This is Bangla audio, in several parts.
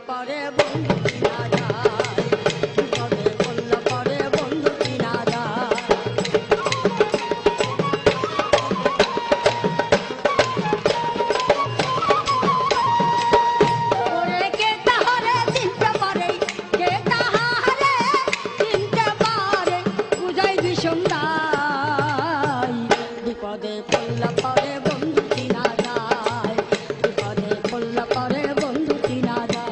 পরে বন্ধু চিনা যায়, বিপদে পড়লে পরে বন্ধু চিনা যায়। ওরে কে তাহারে চিনতে পারে, কে তাহারে চিনতে পারে, বুঝাই বিষম নাই। বিপদে পড়লে পরে বন্ধু চিনা যায়, বিপদে পড়লে পরে বন্ধু চিনা যায়।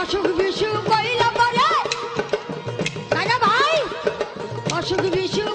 অসুখ বিসুখ কইলা পরে, দাদা ভাই, অসুখ বিসুখ